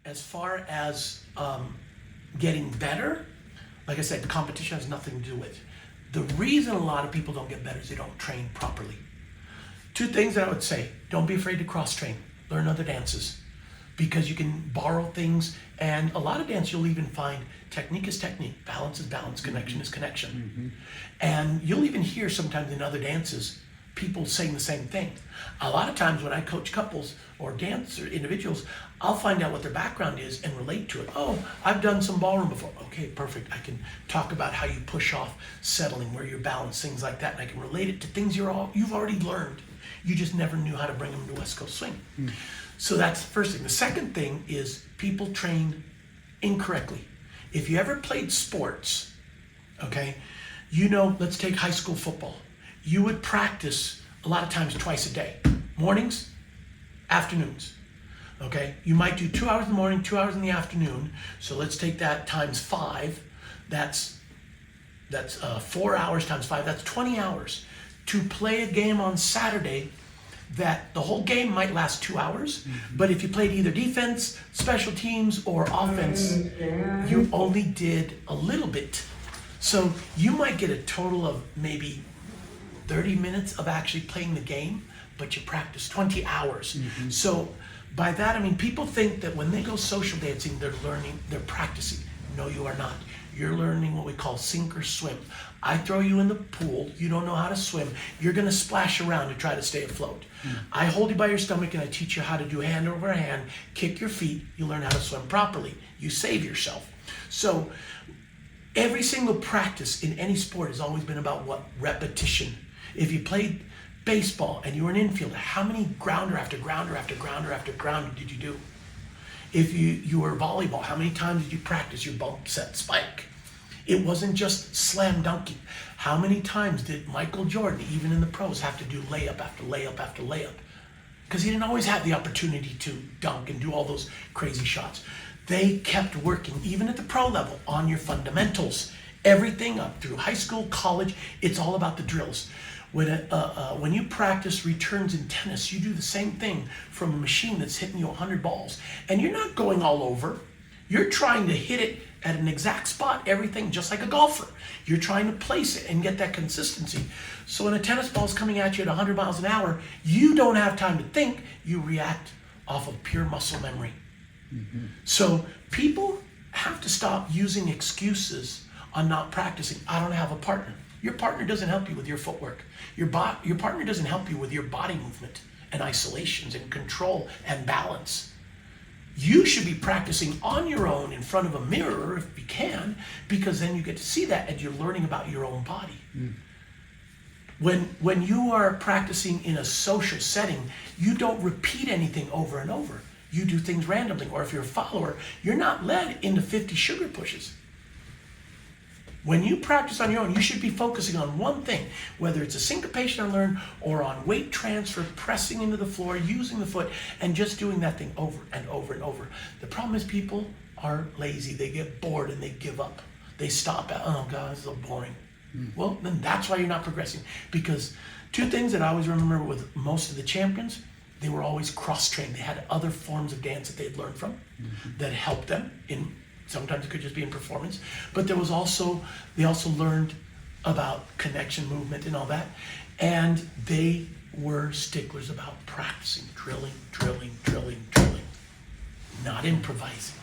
As far as getting better, like I said, competition has nothing to do with it. The reason a lot of people don't get better is they don't train properly. Two things that I would say: don't be afraid to cross-train. Learn other dances, because you can borrow things, and a lot of dance you'll even find technique is technique, balance is balance, connection is connection. And you'll even hear sometimes in other dances people saying the same thing. A lot of times when I coach couples or dance or individuals, I'll find out what their background is and relate to it. Oh, I've done some ballroom before. Okay, perfect. I can talk about how you push off settling, where you're balanced, things like that, and I can relate it to things you've already learned. You just never knew how to bring them to West Coast Swing. So that's the first thing. The second thing is people train incorrectly. If you ever played sports, okay, you know, let's take high school football. You would practice a lot of times twice a day, mornings, afternoons, okay? You might do 2 hours in the morning, 2 hours in the afternoon. So let's take that times 5. That's 4 hours times 5, that's 20 hours. To play a game on Saturday, that the whole game might last 2 hours, but if you played either defense, special teams, or offense, you only did a little bit. So you might get a total of maybe 30 minutes of actually playing the game, but you practice 20 hours. So by that, I mean, people think that when they go social dancing, they're learning, they're practicing. No, you are not. You're learning what we call sink or swim. I throw you in the pool, you don't know how to swim, you're gonna splash around to try to stay afloat. I hold you by your stomach and I teach you how to do hand over hand, kick your feet, you learn how to swim properly. You save yourself. So every single practice in any sport has always been about what? Repetition. If you played baseball and you were an infielder, how many grounder after grounder after grounder after grounder did you do? If you were volleyball, how many times did you practice your bump, set, spike? It wasn't just slam dunking. How many times did Michael Jordan, even in the pros, have to do layup after layup after layup? Because he didn't always have the opportunity to dunk and do all those crazy shots. They kept working, even at the pro level, on your fundamentals. Everything up through high school, college, it's all about the drills. When you practice returns in tennis, you do the same thing from a machine that's hitting you 100 balls. And you're not going all over. You're trying to hit it at an exact spot, everything, just like a golfer. You're trying to place it and get that consistency. So when a tennis ball's coming at you at 100 miles an hour, you don't have time to think. You react off of pure muscle memory. So people have to stop using excuses on not practicing. I don't have a partner. Your partner doesn't help you with your footwork. Your partner doesn't help you with your body movement and isolations and control and balance. You should be practicing on your own in front of a mirror if you can, because then you get to see that and you're learning about your own body. When you are practicing in a social setting, you don't repeat anything over and over. You do things randomly, or if you're a follower, you're not led into 50 sugar pushes. When you practice on your own, you should be focusing on one thing, whether it's a syncopation unlearned or on weight transfer, pressing into the floor, using the foot, and just doing that thing over and over and over. The problem is people are lazy. They get bored and they give up. They stop at, oh God, this is so boring. Well, then that's why you're not progressing. Because two things that I always remember with most of the champions, they were always cross-trained. They had other forms of dance that they'd learned from that helped them in. Sometimes it could just be in performance, but they also learned about connection, movement, and all that. And they were sticklers about practicing, drilling, not improvising.